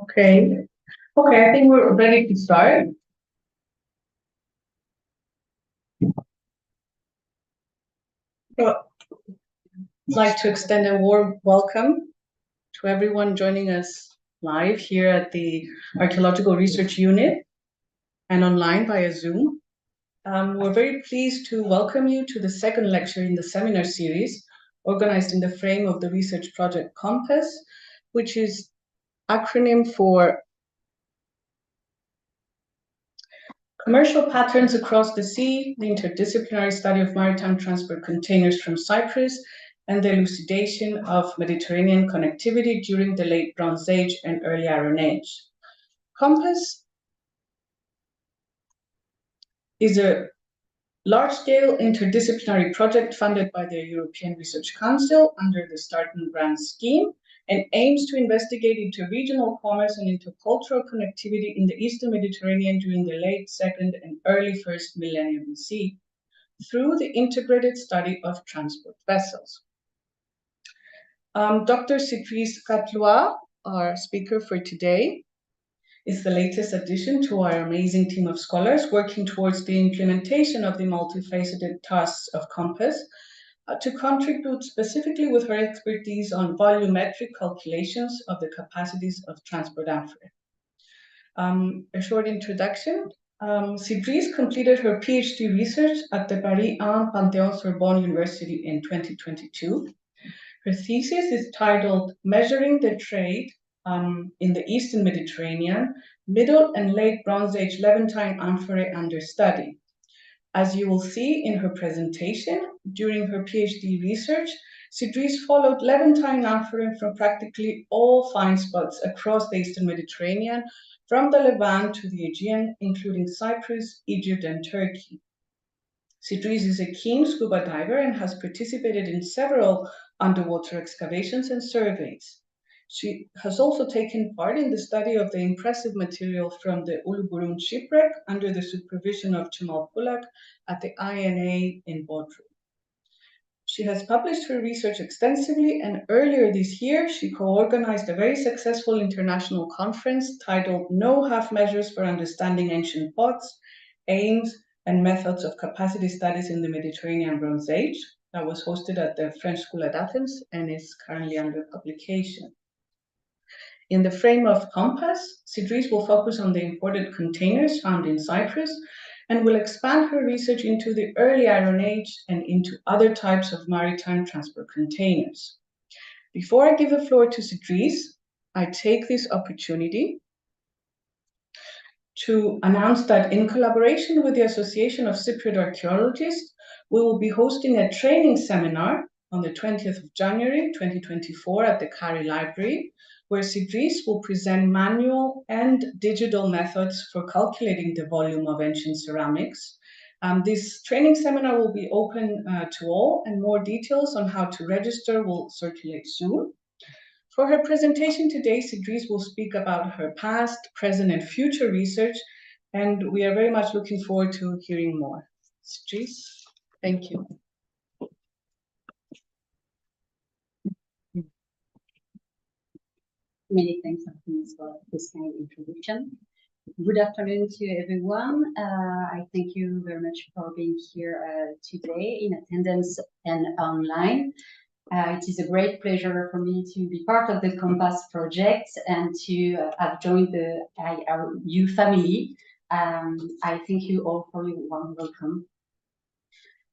Okay. Okay, I think we're ready to start. I'd like to extend a warm welcome to everyone joining us live here at the Archaeological Research Unit and online via Zoom. We're very pleased to welcome you to the second lecture in the seminar series organized in the frame of the research project ComPAS, which is acronym for Commercial Patterns Across the Sea, the Interdisciplinary Study of Maritime Transport Containers from Cyprus, and the Elucidation of Mediterranean Connectivity during the Late Bronze Age and Early Iron Age. ComPAS is a large-scale interdisciplinary project funded by the European Research Council under the Starten Grant Scheme and aims to investigate interregional commerce and intercultural connectivity in the Eastern Mediterranean during the late second and early first millennium BC through the integrated study of transport vessels. Dr. Cydrisse Cateloy, our speaker for today, is the latest addition to our amazing team of scholars working towards the implementation of the multifaceted tasks of ComPAS to contribute specifically with her expertise on volumetric calculations of the capacities of transport amphorae. A short introduction. Cydrisse completed her PhD research at the Paris 1 Panthéon-Sorbonne University in 2022. Her thesis is titled Measuring the Trade in the Eastern Mediterranean, Middle and Late Bronze Age Levantine Amphorae Under Study. As you will see in her presentation, during her PhD research, Cydrisse followed Levantine amphorae from practically all find spots across the Eastern Mediterranean, from the Levant to the Aegean, including Cyprus, Egypt, and Turkey. Cydrisse is a keen scuba diver and has participated in several underwater excavations and surveys. She has also taken part in the study of the impressive material from the Uluburun shipwreck under the supervision of Cemal Pulak at the INA in Bodrum. She has published her research extensively, and earlier this year, she co-organized a very successful international conference titled No Half Measures for Understanding Ancient Ports, Aims and Methods of Capacity Studies in the Mediterranean Bronze Age, that was hosted at the French School at Athens and is currently under publication. In the frame of ComPAS, Cydrisse will focus on the imported containers found in Cyprus and will expand her research into the early Iron Age and into other types of maritime transport containers. Before I give the floor to Cydrisse, I take this opportunity to announce that in collaboration with the Association of Cypriot Archaeologists, we will be hosting a training seminar on the 20th of January 2024 at the Kari Library, where Cydrisse will present manual and digital methods for calculating the volume of ancient ceramics. This training seminar will be open to all, and more details on how to register will circulate soon. For her presentation today, Cydrisse will speak about her past, present, and future research, and we are very much looking forward to hearing more. Cydrisse, thank you. Many thanks, Martinez, for this kind of introduction. Good afternoon to everyone. I thank you very much for being here today in attendance and online. It is a great pleasure for me to be part of the ComPAS project and to have joined the IRU family. I thank you all for your warm welcome.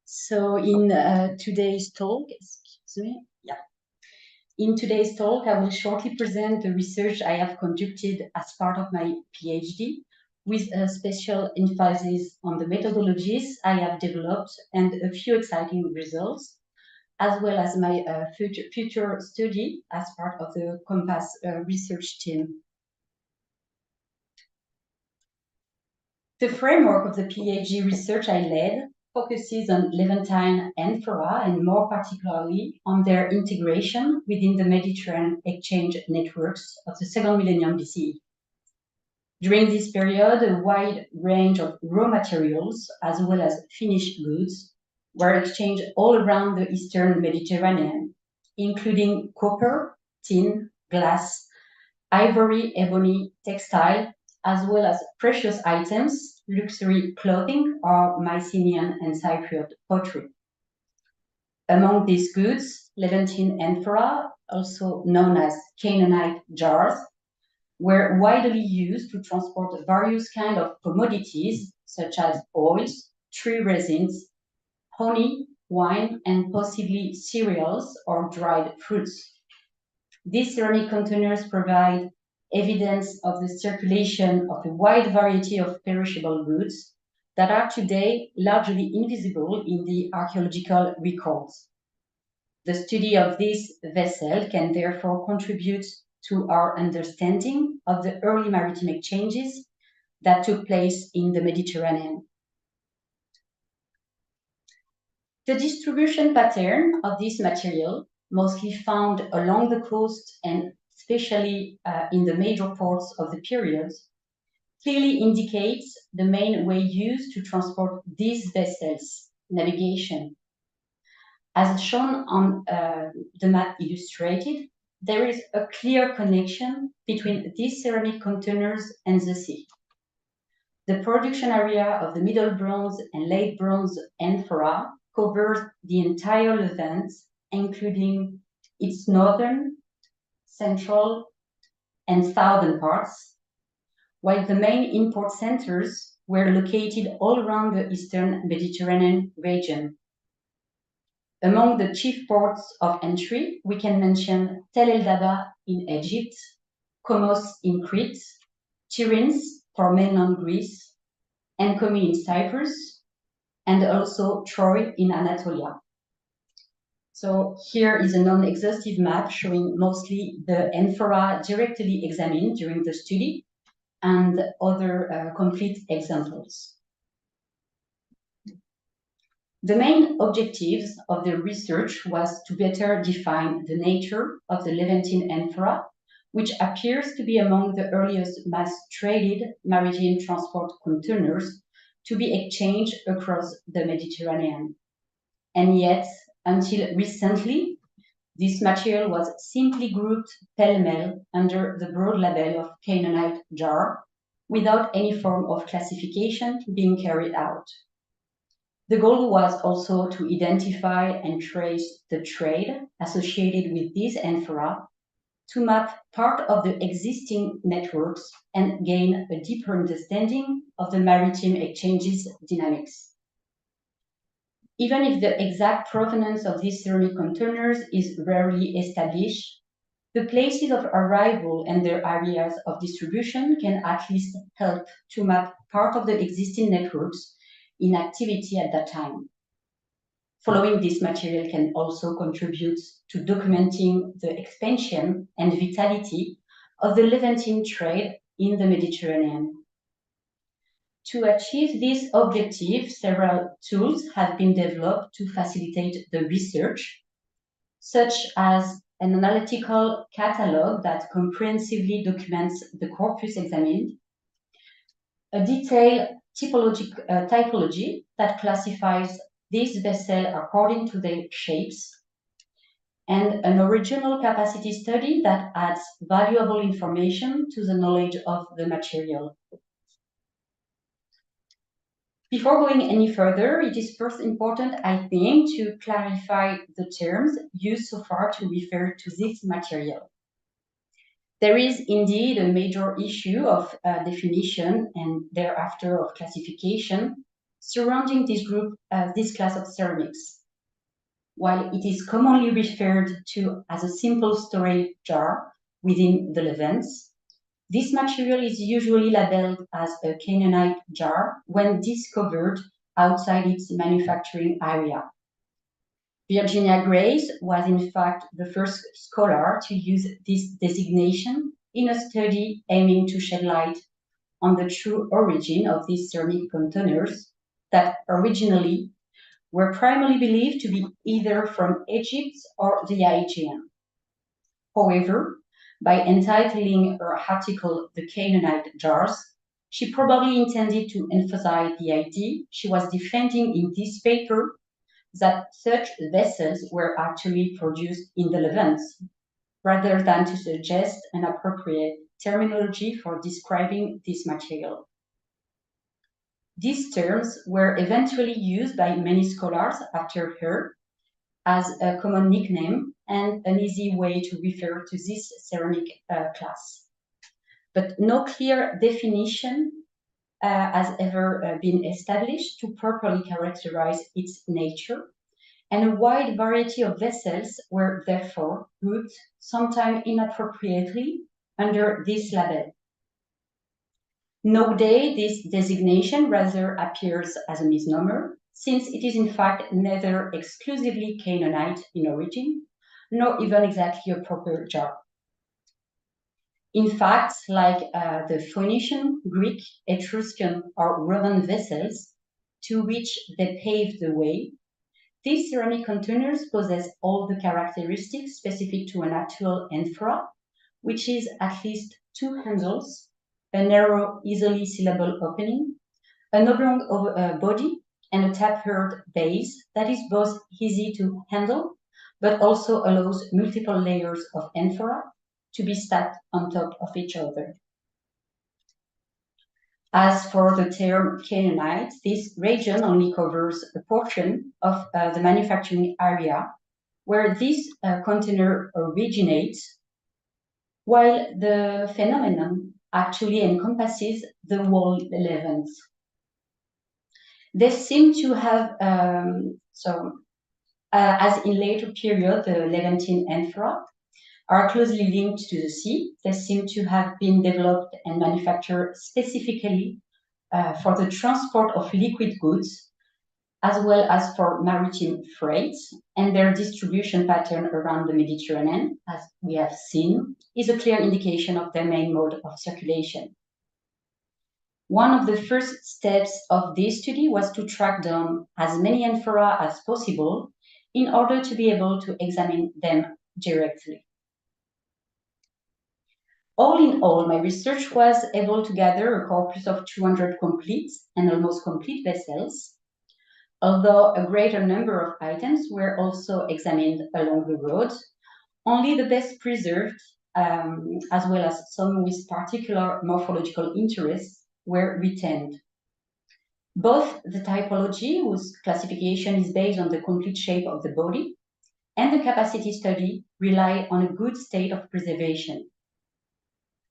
So in today's talk, excuse me, yeah. In today's talk, I will shortly present the research I have conducted as part of my PhD, with a special emphasis on the methodologies I have developed and a few exciting results, as well as my future study as part of the ComPAS research team. The framework of the PhD research I led focuses on Levantine amphora and more particularly on their integration within the Mediterranean exchange networks of the second millennium BCE. During this period, a wide range of raw materials as well as finished goods were exchanged all around the Eastern Mediterranean, including copper, tin, glass, ivory, ebony, textile, as well as precious items, luxury clothing, or Mycenaean and Cypriot pottery. Among these goods, Levantine amphora, also known as Canaanite jars, were widely used to transport various kinds of commodities, such as oils, tree resins, honey, wine, and possibly cereals or dried fruits. These ceramic containers provide evidence of the circulation of a wide variety of perishable goods that are today largely invisible in the archaeological records. The study of this vessel can therefore contribute to our understanding of the early maritime exchanges that took place in the Mediterranean. The distribution pattern of this material, mostly found along the coast and especially in the major ports of the period, clearly indicates the main way used to transport these vessels, navigation. As shown on the map illustrated, there is a clear connection between these ceramic containers and the sea. The production area of the Middle Bronze and Late Bronze amphora covers the entire Levant, including its northern, central, and southern parts, while the main import centers were located all around the Eastern Mediterranean region. Among the chief ports of entry, we can mention Tel El Daba in Egypt, Komos in Crete, Tiryns for mainland Greece, and Komi in Cyprus, and also Troy in Anatolia. So here is a non-exhaustive map showing mostly the amphora directly examined during the study and other complete examples. The main objectives of the research was to better define the nature of the Levantine amphora, which appears to be among the earliest mass-traded maritime transport containers to be exchanged across the Mediterranean. And yet, until recently, this material was simply grouped pell-mell under the broad label of Canaanite jar, without any form of classification being carried out. The goal was also to identify and trace the trade associated with these amphora, to map part of the existing networks and gain a deeper understanding of the maritime exchanges dynamics. Even if the exact provenance of these ceramic containers is rarely established, the places of arrival and their areas of distribution can at least help to map part of the existing networks in activity at that time. Following this material can also contribute to documenting the expansion and vitality of the Levantine trade in the Mediterranean. To achieve this objective, several tools have been developed to facilitate the research, such as an analytical catalog that comprehensively documents the corpus examined, a detailed typology that classifies these vessels according to their shapes, and an original capacity study that adds valuable information to the knowledge of the material. Before going any further, it is first important, I think, to clarify the terms used so far to refer to this material. There is indeed a major issue of definition and thereafter of classification surrounding this class of ceramics. While it is commonly referred to as a simple storage jar within the Levants, this material is usually labeled as a Canaanite jar when discovered outside its manufacturing area. Virginia Grace was in fact the first scholar to use this designation in a study aiming to shed light on the true origin of these ceramic containers that originally were primarily believed to be either from Egypt or the Aegean. However, by entitling her article The Canaanite Jars, she probably intended to emphasize the idea she was defending in this paper that such vessels were actually produced in the Levant, rather than to suggest an appropriate terminology for describing this material. These terms were eventually used by many scholars after her as a common nickname and an easy way to refer to this ceramic class. But no clear definition has ever been established to properly characterize its nature, and a wide variety of vessels were therefore grouped, sometimes inappropriately, under this label. Nowadays, this designation rather appears as a misnomer, since it is in fact neither exclusively Canaanite in origin, nor even exactly a proper jar. In fact, like the Phoenician, Greek, Etruscan, or Roman vessels to which they paved the way, these ceramic containers possess all the characteristics specific to an actual amphora, which is at least two handles, a narrow, easily sealable opening, an oblong body, and a tapered base that is both easy to handle, but also allows multiple layers of amphora to be stacked on top of each other. As for the term Canaanite, this region only covers a portion of the manufacturing area where this container originates, while the phenomenon actually encompasses the whole Levant. They seem to have, as in later period, the Levantine amphora are closely linked to the sea. They seem to have been developed and manufactured specifically for the transport of liquid goods, as well as for maritime freight, and their distribution pattern around the Mediterranean, as we have seen, is a clear indication of their main mode of circulation. One of the first steps of this study was to track down as many amphora as possible in order to be able to examine them directly. All in all, my research was able to gather a corpus of 200 complete and almost complete vessels, although a greater number of items were also examined along the road. Only the best preserved, as well as some with particular morphological interests, were retained. Both the typology, whose classification is based on the complete shape of the body, and the capacity study rely on a good state of preservation.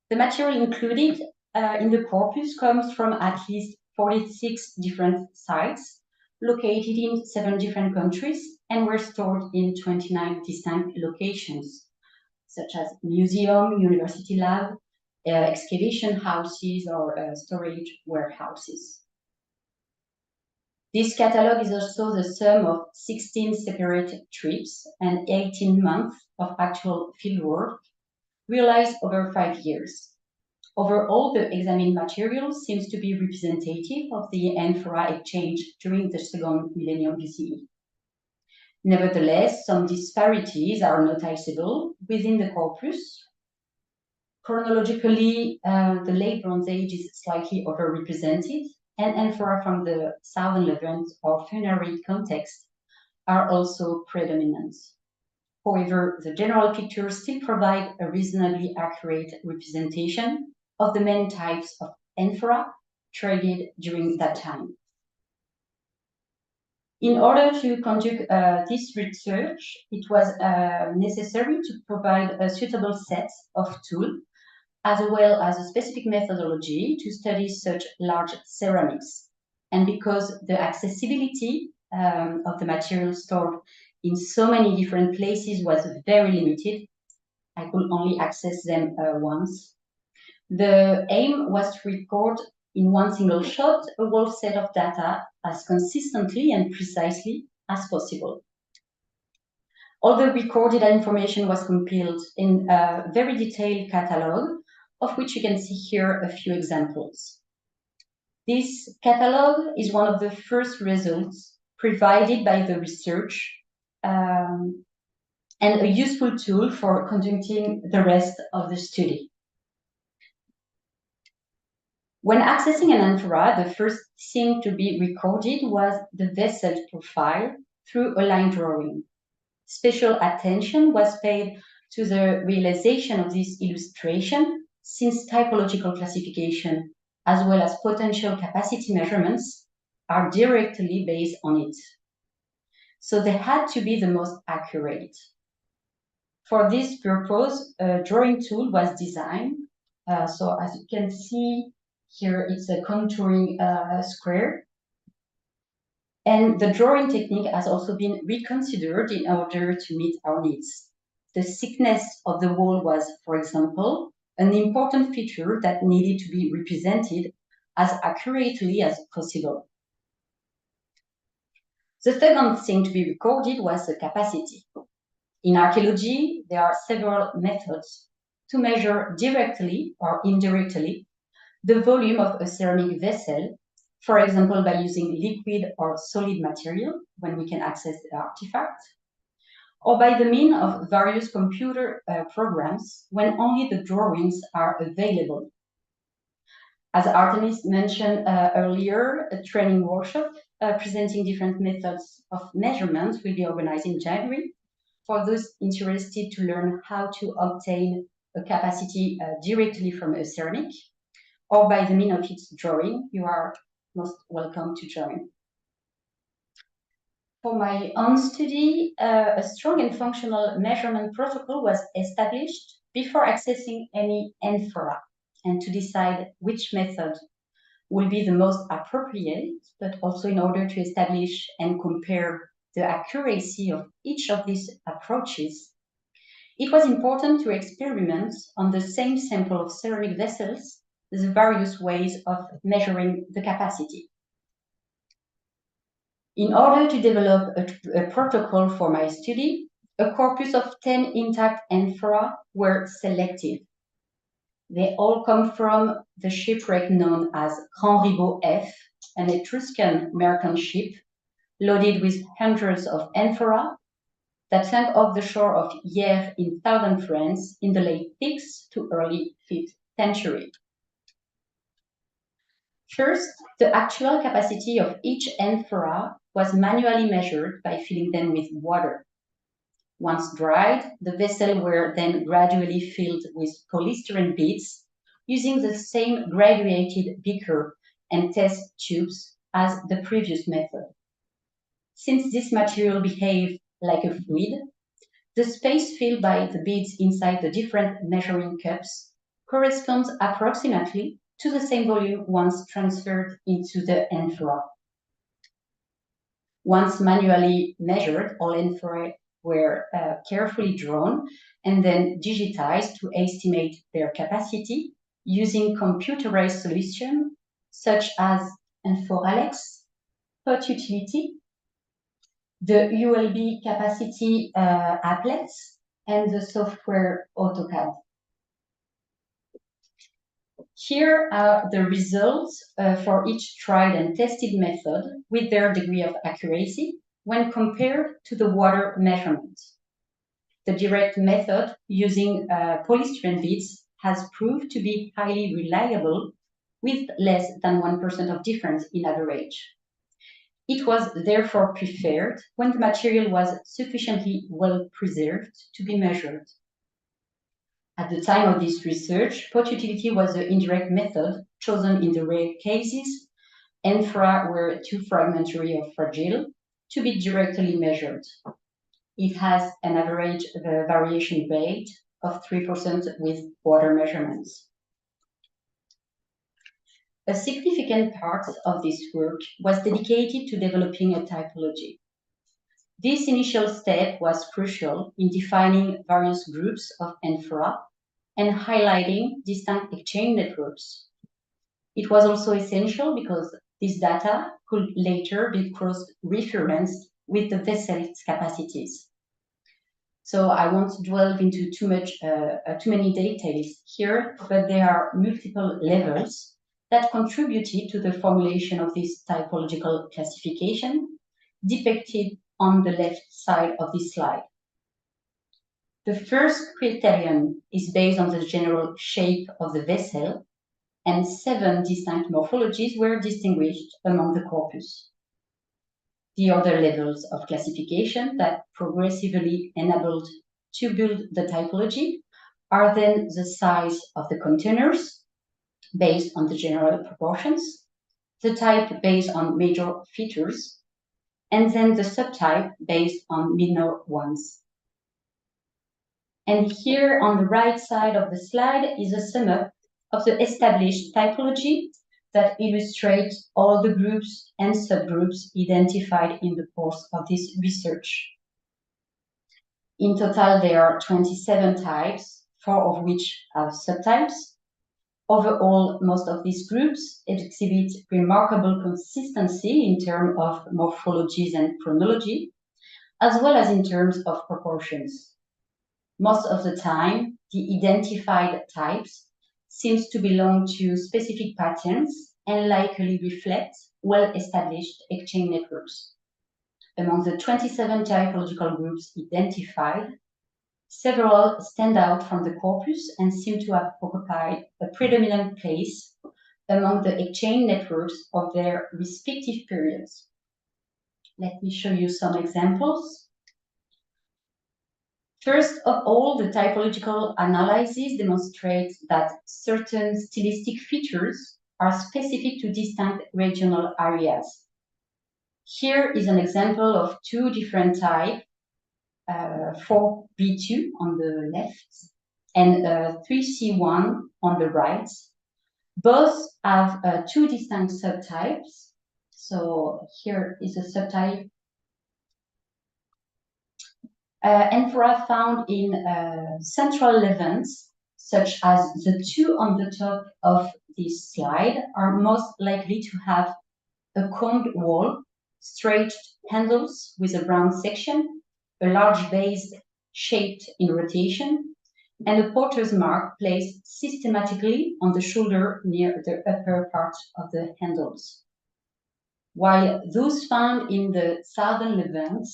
The material included in the corpus comes from at least 46 different sites located in 7 different countries and were stored in 29 distinct locations, such as museum, university lab, excavation houses, or storage warehouses. This catalog is also the sum of 16 separate trips and 18 months of actual fieldwork realized over 5 years. Overall, the examined material seems to be representative of the amphora exchange during the second millennium BCE. Nevertheless, some disparities are noticeable within the corpus. Chronologically, the late Bronze Age is slightly overrepresented, and amphora from the southern Levant or funerary context are also predominant. However, the general picture still provides a reasonably accurate representation of the main types of amphora traded during that time. In order to conduct this research, it was necessary to provide a suitable set of tools as well as a specific methodology to study such large ceramics. And because the accessibility of the materials stored in so many different places was very limited, I could only access them once. The aim was to record in one single shot a whole set of data as consistently and precisely as possible. All the recorded information was compiled in a very detailed catalog, of which you can see here a few examples. This catalog is one of the first results provided by the research and a useful tool for conducting the rest of the study. When accessing an amphora, the first thing to be recorded was the vessel profile through a line drawing. Special attention was paid to the realization of this illustration, since typological classification as well as potential capacity measurements are directly based on it. So they had to be the most accurate. For this purpose, a drawing tool was designed. So as you can see here, it's a contouring square. And the drawing technique has also been reconsidered in order to meet our needs. The thickness of the wall was, for example, an important feature that needed to be represented as accurately as possible. The second thing to be recorded was the capacity. In archaeology, there are several methods to measure directly or indirectly the volume of a ceramic vessel, for example, by using liquid or solid material when we can access the artifact, or by the means of various computer programs when only the drawings are available. As Artemis mentioned earlier, a training workshop presenting different methods of measurement will be organized in January for those interested to learn how to obtain a capacity directly from a ceramic, or by the means of its drawing. You are most welcome to join. For my own study, a strong and functional measurement protocol was established before accessing any amphora, and to decide which method will be the most appropriate, but also in order to establish and compare the accuracy of each of these approaches, it was important to experiment on the same sample of ceramic vessels the various ways of measuring the capacity. In order to develop a protocol for my study, a corpus of 10 intact amphora were selected. They all come from the shipwreck known as Grand Ribot F, an Etruscan merchant ship loaded with hundreds of amphora that sank off the shore of Hyères in southern France in the late 6th to early 5th century. First, the actual capacity of each amphora was manually measured by filling them with water. Once dried, the vessels were then gradually filled with polystyrene beads using the same graduated beaker and test tubes as the previous method. Since this material behaved like a fluid, the space filled by the beads inside the different measuring cups corresponds approximately to the same volume once transferred into the amphora. Once manually measured, all amphora were carefully drawn and then digitized to estimate their capacity using computerized solutions such as Amphoralex, Pot Utility, the ULB capacity applets, and the software AutoCAD. Here are the results for each tried and tested method with their degree of accuracy when compared to the water measurement. The direct method using polystyrene beads has proved to be highly reliable with less than 1% of difference in average. It was therefore preferred when the material was sufficiently well preserved to be measured. At the time of this research, pot utility was the indirect method chosen in the rare cases. Amphora were too fragmentary or fragile, to be directly measured. It has an average variation rate of 3% with water measurements. A significant part of this work was dedicated to developing a typology. This initial step was crucial in defining various groups of amphora and highlighting distinct exchange networks. It was also essential because this data could later be cross-referenced with the vessel's capacities. So I won't delve into too many details here, but there are multiple levels that contributed to the formulation of this typological classification, depicted on the left side of this slide. The first criterion is based on the general shape of the vessel, and 7 distinct morphologies were distinguished among the corpus. The other levels of classification that progressively enabled to build the typology are then the size of the containers, based on the general proportions, the type based on major features, and then the subtype based on minor ones. And here on the right side of the slide is a sum up of the established typology that illustrates all the groups and subgroups identified in the course of this research. In total, there are 27 types, 4 of which have subtypes. Overall, most of these groups exhibit remarkable consistency in terms of morphologies and chronology, as well as in terms of proportions. Most of the time, the identified types seems to belong to specific patterns and likely reflect well-established exchange networks. Among the 27 typological groups identified, several stand out from the corpus and seem to have occupied a predominant place among the exchange networks of their respective periods. Let me show you some examples. First of all, the typological analysis demonstrates that certain stylistic features are specific to distinct regional areas. Here is an example of 2 different types, 4B2 on the left and 3C1 on the right. Both have 2 distinct subtypes. So here is a subtype amphora found in central Levant, such as the 2 on the top of this slide, are most likely to have a combed wall, straight handles with a round section, a large base shaped in rotation, and a porter's mark placed systematically on the shoulder near the upper part of the handles. While those found in the southern Levant,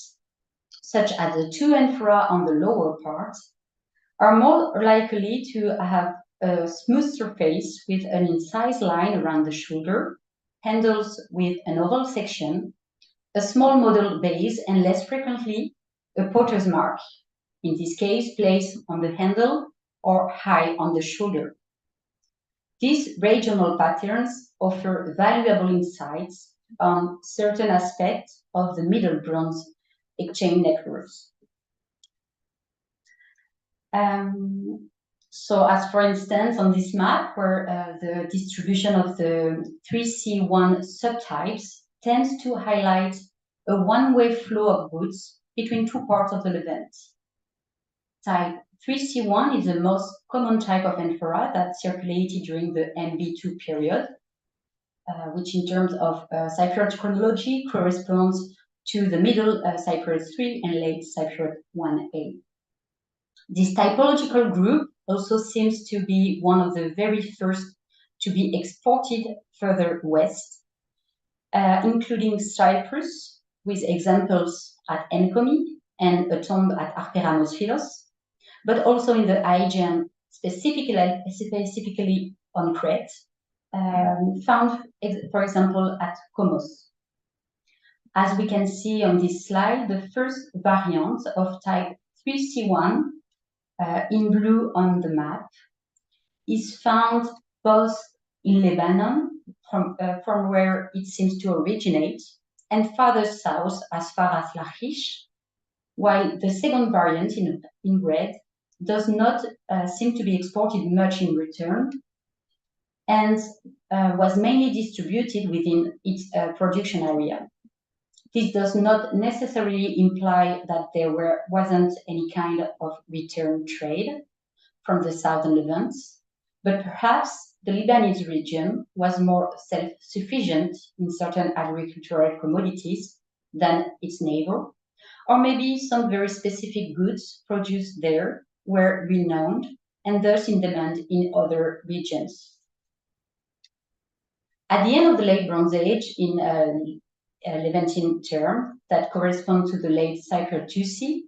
such as the 2 amphora on the lower part, are more likely to have a smooth surface with an incised line around the shoulder, handles with an oval section, a small model base, and less frequently, a porter's mark, in this case placed on the handle or high on the shoulder. These regional patterns offer valuable insights on certain aspects of the Middle Bronze exchange networks. So as for instance, on this map, where the distribution of the 3C1 subtypes tends to highlight a one-way flow of goods between 2 parts of the Levant. Type 3C1 is the most common type of amphora that circulated during the MB2 period, which in terms of Cypriot chronology corresponds to the middle Cypriot 3 and late Cypriot 1A. This typological group also seems to be one of the very first to be exported further west, including Cyprus, with examples at Enkomi and a tomb at Arperamos Philos, but also in the Aegean, specifically on Crete, found, for example, at Komos. As we can see on this slide, the first variant of type 3C1, in blue on the map, is found both in Lebanon, from where it seems to originate, and farther south as far as Lachish, while the second variant in red does not seem to be exported much in return and was mainly distributed within its production area. This does not necessarily imply that there wasn't any kind of return trade from the southern Levant, but perhaps the Lebanese region was more self-sufficient in certain agricultural commodities than its neighbor, or maybe some very specific goods produced there were renowned and thus in demand in other regions. At the end of the late Bronze Age, in Levantine term that correspond to the late Cyclotuci,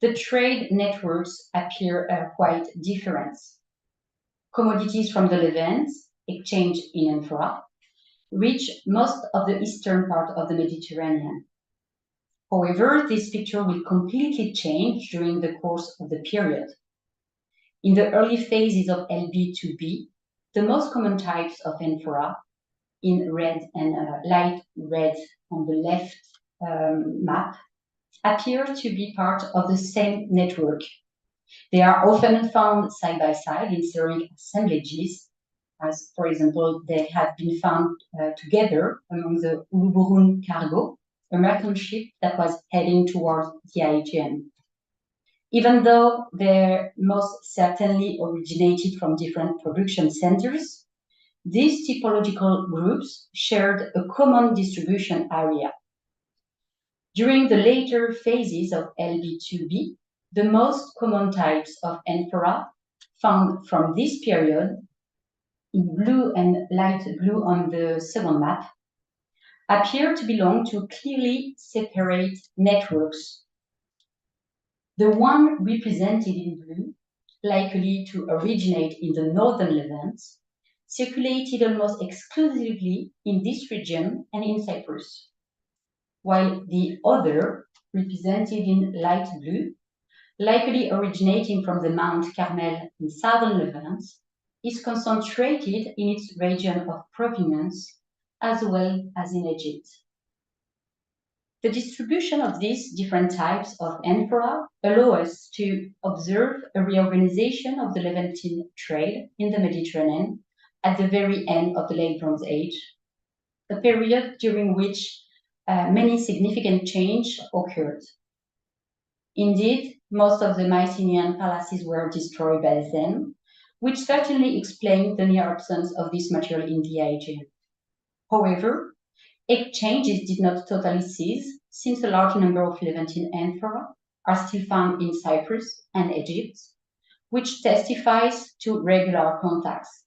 the trade networks appear quite different. Commodities from the Levant, exchanged in amphora, reach most of the eastern part of the Mediterranean. However, this picture will completely change during the course of the period. In the early phases of LB2B, the most common types of amphora, in red and light red on the left map, appear to be part of the same network. They are often found side by side in ceramic assemblages, as for example, they have been found together among the Uluburun cargo, a merchant ship that was heading towards the Aegean. Even though they most certainly originated from different production centers, these typological groups shared a common distribution area. During the later phases of LB2B, the most common types of amphora found from this period, in blue and light blue on the second map, appear to belong to clearly separate networks. The one represented in blue, likely to originate in the northern Levant, circulated almost exclusively in this region and in Cyprus, while the other, represented in light blue, likely originating from the Mount Carmel in southern Levant, is concentrated in its region of provenance as well as in Egypt. The distribution of these different types of amphora allow us to observe a reorganization of the Levantine trade in the Mediterranean at the very end of the late Bronze Age, a period during which many significant change occurred. Indeed, most of the Mycenaean palaces were destroyed by then, which certainly explained the near absence of this material in the Aegean. However, exchanges did not totally cease, since a large number of Levantine amphora are still found in Cyprus and Egypt, which testifies to regular contacts.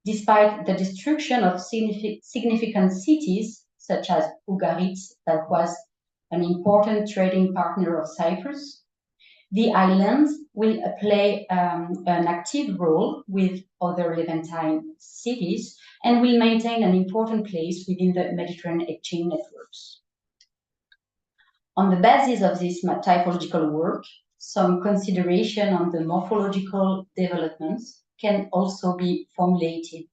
Despite the destruction of significant cities, such as Ugarit, that was an important trading partner of Cyprus, the island will play an active role with other Levantine cities and will maintain an important place within the Mediterranean exchange networks. On the basis of this typological work, some consideration on the morphological developments can also be formulated.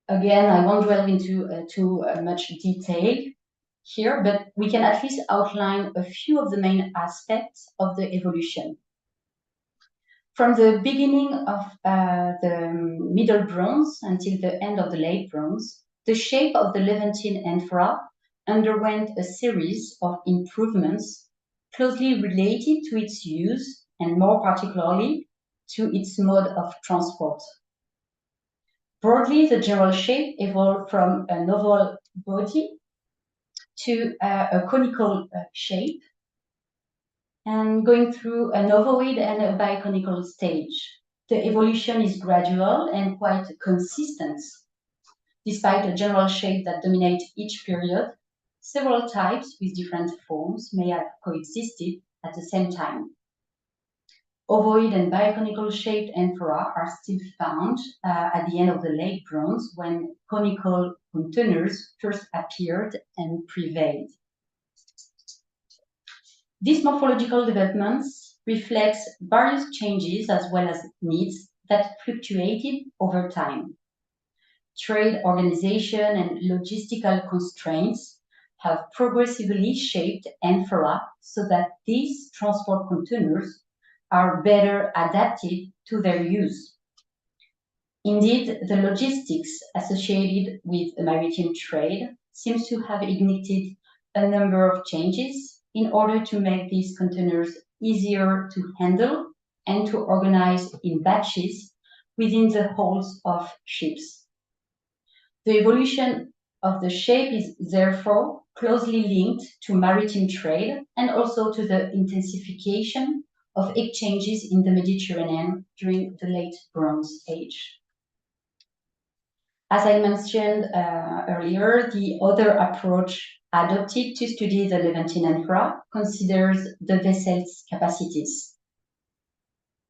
Again, I won't delve into too much detail here, but we can at least outline a few of the main aspects of the evolution. From the beginning of the Middle Bronze until the end of the Late Bronze, the shape of the Levantine amphora underwent a series of improvements closely related to its use and more particularly to its mode of transport. Broadly, the general shape evolved from an oval body to a conical shape, and going through an ovoid and a biconical stage. The evolution is gradual and quite consistent. Despite a general shape that dominates each period, several types with different forms may have coexisted at the same time. Ovoid and biconical shaped amphora are still found at the end of the Late Bronze, when conical containers first appeared and prevailed. These morphological developments reflect various changes as well as needs that fluctuated over time. trade organization and logistical constraints have progressively shaped amphora so that these transport containers are better adapted to their use. Indeed, the logistics associated with maritime trade seems to have ignited a number of changes in order to make these containers easier to handle and to organize in batches within the hulls of ships. The evolution of the shape is therefore closely linked to maritime trade and also to the intensification of exchanges in the Mediterranean during the late Bronze Age. As I mentioned earlier, the other approach adopted to study the Levantine amphora considers the vessel's capacities.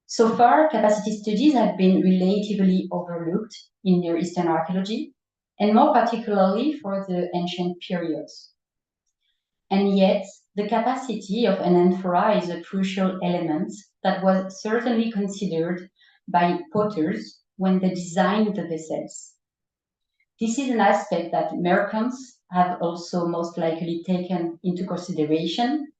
So far, capacity studies have been relatively overlooked in Near Eastern archaeology, and more particularly for the ancient periods. And yet, the capacity of an amphora is a crucial element that was certainly considered by potters when they designed the vessels. This is an aspect that merchants have also most likely taken into consideration,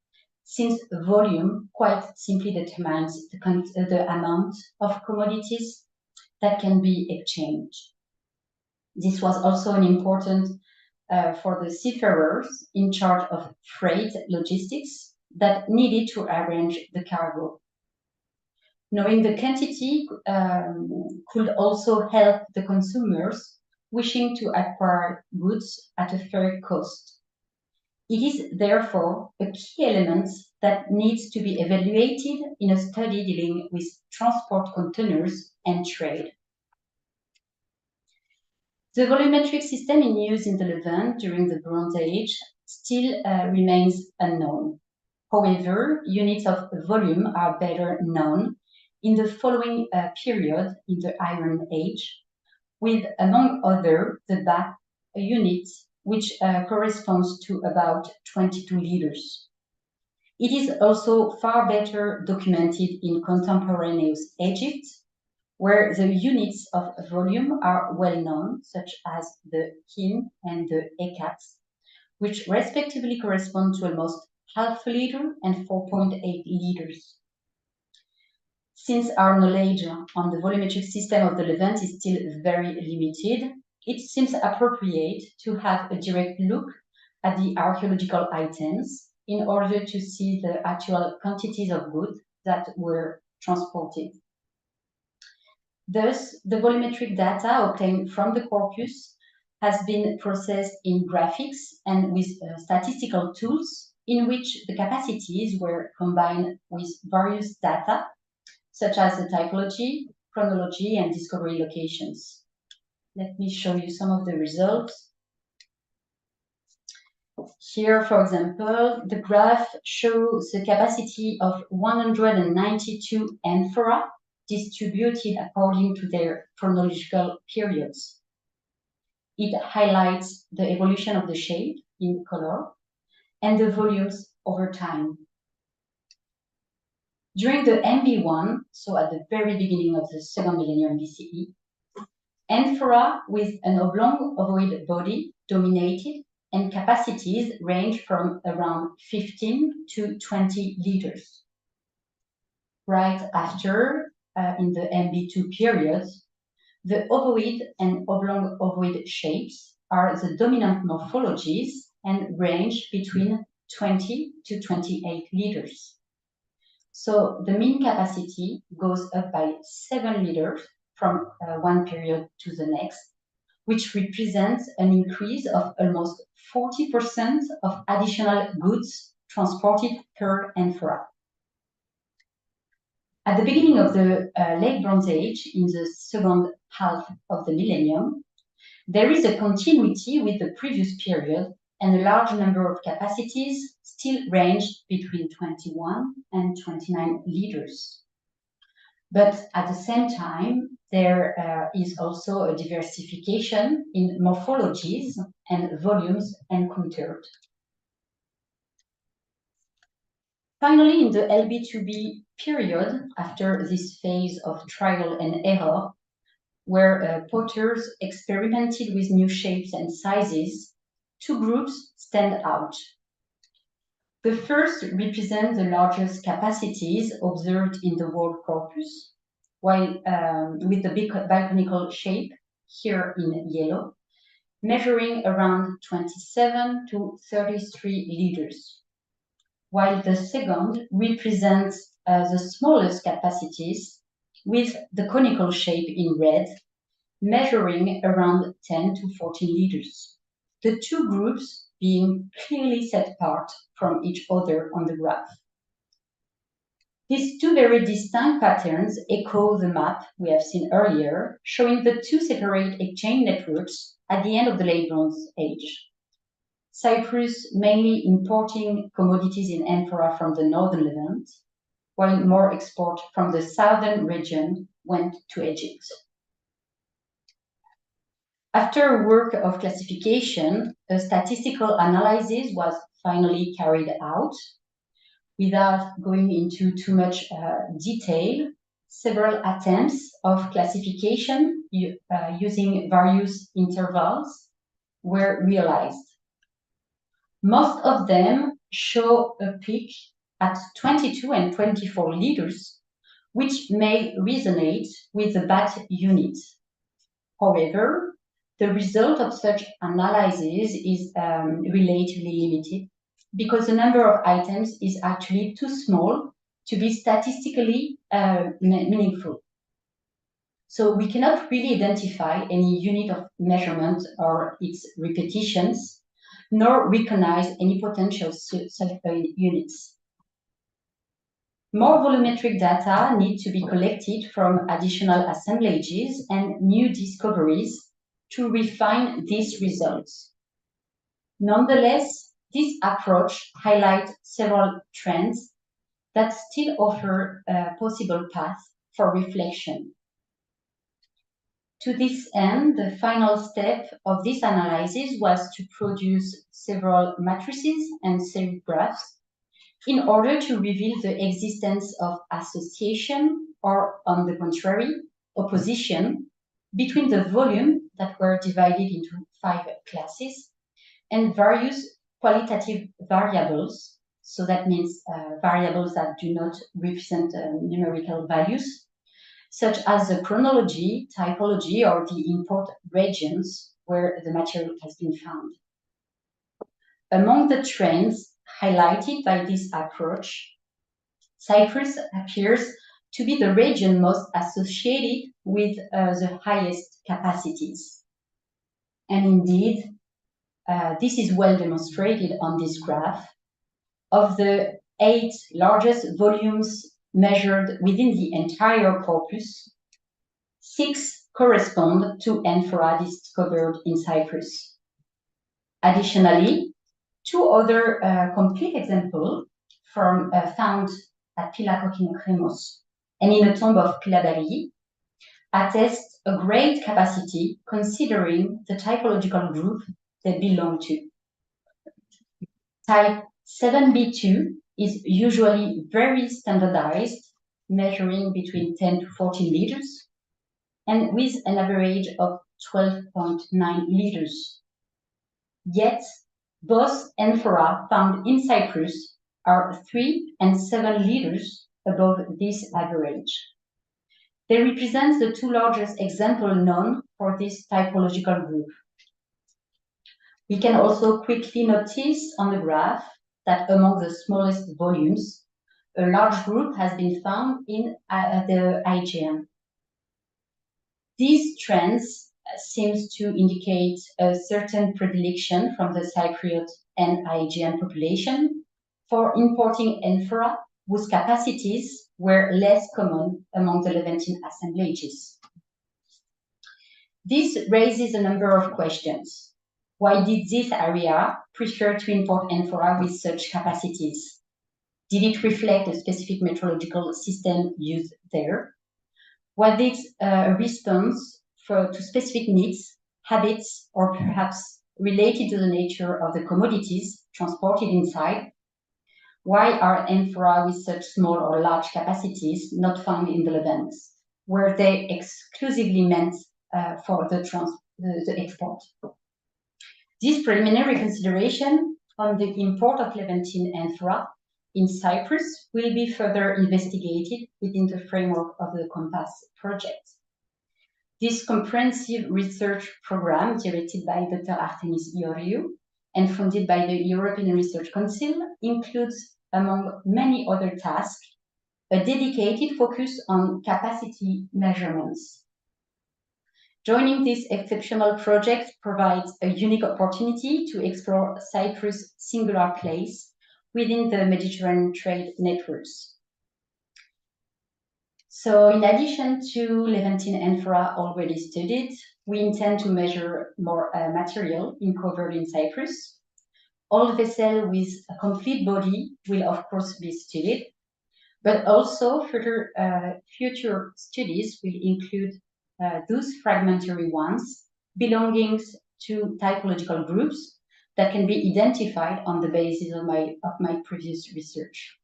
since volume quite simply determines the amount of commodities that can be exchanged. This was also an important for the seafarers in charge of freight logistics that needed to arrange the cargo. Knowing the quantity could also help the consumers wishing to acquire goods at a fair cost. It is therefore a key element that needs to be evaluated in a study dealing with transport containers and trade. The volumetric system in use in the Levant during the Bronze Age still remains unknown. However, units of volume are better known in the following period in the Iron Age, with, among other, the bath unit, which corresponds to about 22 liters. It is also far better documented in contemporaneous Egypt, where the units of volume are well known, such as the hin and the ekat, which respectively correspond to almost half a liter and 4.8 liters. Since our knowledge on the volumetric system of the Levant is still very limited, it seems appropriate to have a direct look at the archaeological items in order to see the actual quantities of goods that were transported. Thus, the volumetric data obtained from the corpus has been processed in graphics and with statistical tools in which the capacities were combined with various data such as the typology, chronology, and discovery locations. Let me show you some of the results. Here, for example, the graph shows the capacity of 192 amphora distributed according to their chronological periods. It highlights the evolution of the shape in color and the volumes over time. During the MB1, so at the very beginning of the second millennium BCE, amphora with an oblong ovoid body dominated, and capacities range from around 15 to 20 liters. Right after, in the MB2 period, the ovoid and oblong ovoid shapes are the dominant morphologies and range between 20 to 28 liters. So the mean capacity goes up by 7 liters from one period to the next, which represents an increase of almost 40% of additional goods transported per amphora. At the beginning of the late Bronze Age, in the second half of the millennium, there is a continuity with the previous period, and a large number of capacities still range between 21 and 29 liters. But at the same time, there is also a diversification in morphologies and volumes encountered. Finally, in the LB2B period, after this phase of trial and error, where potters experimented with new shapes and sizes, two groups stand out. The first represents the largest capacities observed in the world corpus, while with the biconical shape here in yellow, measuring around 27 to 33 liters, while the second represents the smallest capacities with the conical shape in red, measuring around 10 to 14 liters. The two groups being clearly set apart from each other on the graph. These two very distinct patterns echo the map we have seen earlier, showing the two separate exchange networks at the end of the Late Bronze Age. Cyprus mainly importing commodities in amphora from the northern Levant, while more export from the southern region went to Egypt. After a work of classification, a statistical analysis was finally carried out. Without going into too much detail, several attempts of classification using various intervals were realized. Most of them show a peak at 22 and 24 liters, which may resonate with the BAT unit. However, the result of such analysis is relatively limited because the number of items is actually too small to be statistically meaningful. So we cannot really identify any unit of measurement or its repetitions, nor recognize any potential units. More volumetric data need to be collected from additional assemblages and new discoveries to refine these results. Nonetheless, this approach highlights several trends that still offer a possible path for reflection. To this end, the final step of this analysis was to produce several matrices and series graphs in order to reveal the existence of association or, on the contrary, opposition between the volume that were divided into 5 classes and various qualitative variables. So that means variables that do not represent numerical values, such as the chronology, typology, or the import regions where the material has been found. Among the trends highlighted by this approach, Cyprus appears to be the region most associated with the highest capacities. And indeed, this is well demonstrated on this graph. Of the 8 largest volumes measured within the entire corpus, 6 correspond to amphora discovered in Cyprus. Additionally, 2 other complete examples found at Pila Kokinokremos and in the tomb of Pilabari attest a great capacity considering the typological group they belong to. Type 7b2 is usually very standardized, measuring between 10 to 14 liters, and with an average of 12.9 liters. Yet, both amphora found in Cyprus are 3 and 7 liters above this average. They represent the 2 largest examples known for this typological group. We can also quickly notice on the graph that among the smallest volumes, a large group has been found in the Aegean. These trends seem to indicate a certain predilection from the Cypriot and Aegean population for importing amphora whose capacities were less common among the Levantine assemblages. This raises a number of questions. Why did this area prefer to import amphora with such capacities? Did it reflect a specific metrological system used there? Was it a response to specific needs, habits, or perhaps related to the nature of the commodities transported inside? Why are amphora with such small or large capacities not found in the Levant? Were they exclusively meant for the export. This preliminary consideration on the import of Levantine amphora in Cyprus will be further investigated within the framework of the ComPAS project. This comprehensive research program, directed by Dr. Artemis Ioriou and funded by the European Research Council, includes, among many other tasks, a dedicated focus on capacity measurements. Joining this exceptional project provides a unique opportunity to explore Cyprus' singular place within the Mediterranean trade networks. So in addition to Levantine amphora already studied, we intend to measure more material uncovered in Cyprus. All vessels with a complete body will of course be studied, but also further future studies will include those fragmentary ones belonging to typological groups that can be identified on the basis of my previous research.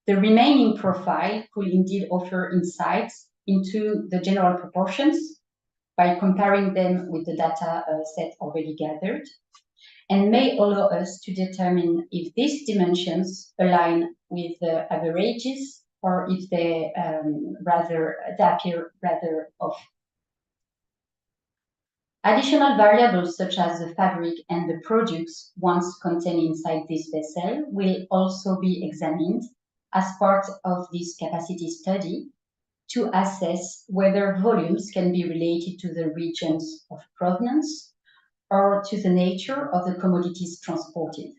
The remaining profile could indeed offer insights into the general proportions by comparing them with the data set already gathered, and may allow us to determine if these dimensions align with the averages or if they appear rather off. Additional variables such as the fabric and the products once contained inside this vessel will also be examined as part of this capacity study to assess whether volumes can be related to the regions of provenance or to the nature of the commodities transported.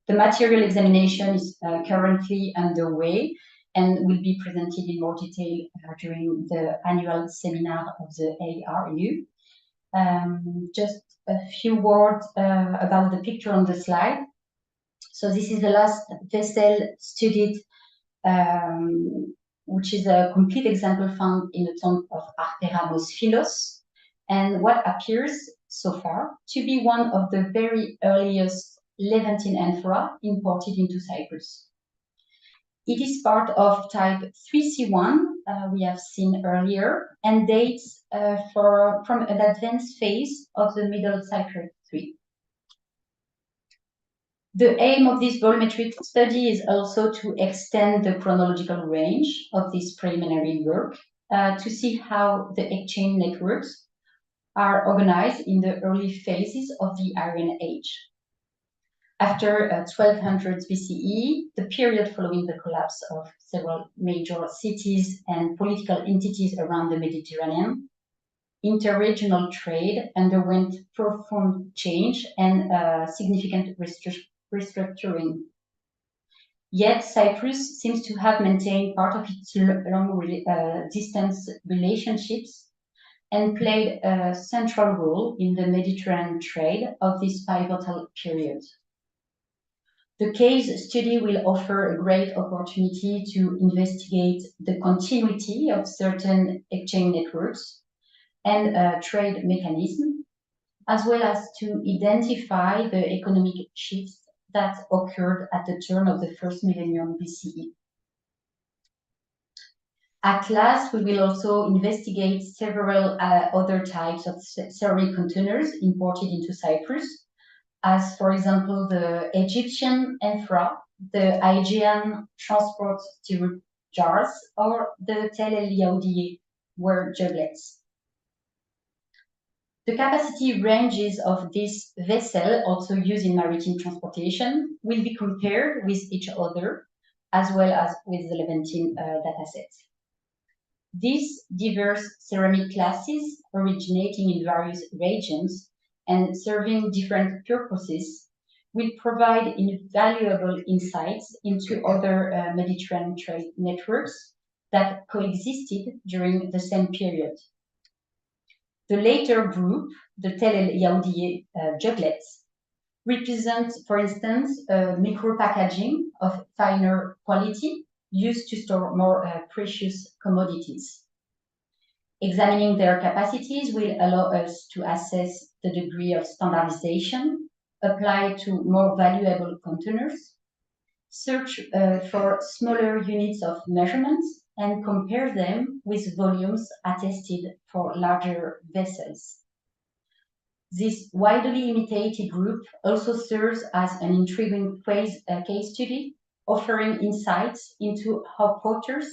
The material examination is currently underway and will be presented in more detail during the annual seminar of the ARU. Just a few words about the picture on the slide. So this is the last vessel studied, which is a complete example found in the tomb of Arteramos Philos, and what appears so far to be one of the very earliest Levantine amphora imported into Cyprus. It is part of type 3C1 we have seen earlier and dates from an advanced phase of the Middle Cypriot III. The aim of this volumetric study is also to extend the chronological range of this preliminary work to see how the exchange networks are organized in the early phases of the Iron Age. After 1200 BCE, the period following the collapse of several major cities and political entities around the Mediterranean, interregional trade underwent profound change and significant restructuring. Yet Cyprus seems to have maintained part of its long-distance relationships and played a central role in the Mediterranean trade of this pivotal period. The case study will offer a great opportunity to investigate the continuity of certain exchange networks and trade mechanisms, as well as to identify the economic shifts that occurred at the turn of the first millennium BCE. At last, we will also investigate several other types of ceramic containers imported into Cyprus, as for example the Egyptian amphora, the Aegean transport stirrup jars, or the Tel El Yaoudiye ware juglets. The capacity ranges of this vessel, also used in maritime transportation, will be compared with each other, as well as with the Levantine dataset. These diverse ceramic classes, originating in various regions and serving different purposes, will provide invaluable insights into other Mediterranean trade networks that coexisted during the same period. The later group, the Tel El Yaoudiye juglets, represent, for instance, micro-packaging of finer quality used to store more precious commodities. Examining their capacities will allow us to assess the degree of standardization applied to more valuable containers, search for smaller units of measurements, and compare them with volumes attested for larger vessels. This widely imitated group also serves as an intriguing case study, offering insights into how potters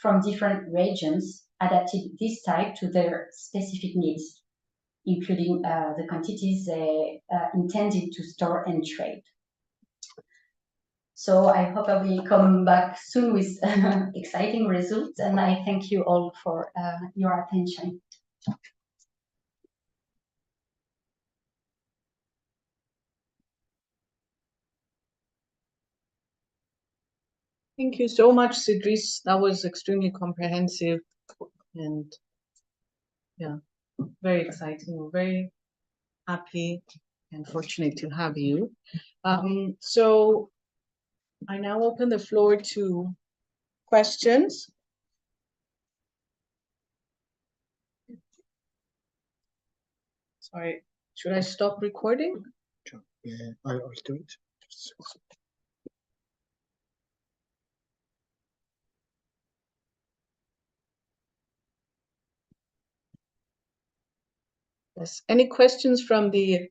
from different regions adapted this type to their specific needs, including the quantities they intended to store and trade. So I hope I will come back soon with exciting results, and I thank you all for your attention. Thank you so much, Cydrisse. That was extremely comprehensive and yeah, very exciting. We're very happy and fortunate to have you. So I now open the floor to questions. Sorry, should I stop recording? Sure. Yeah, I'll do it. Yes. Any questions from the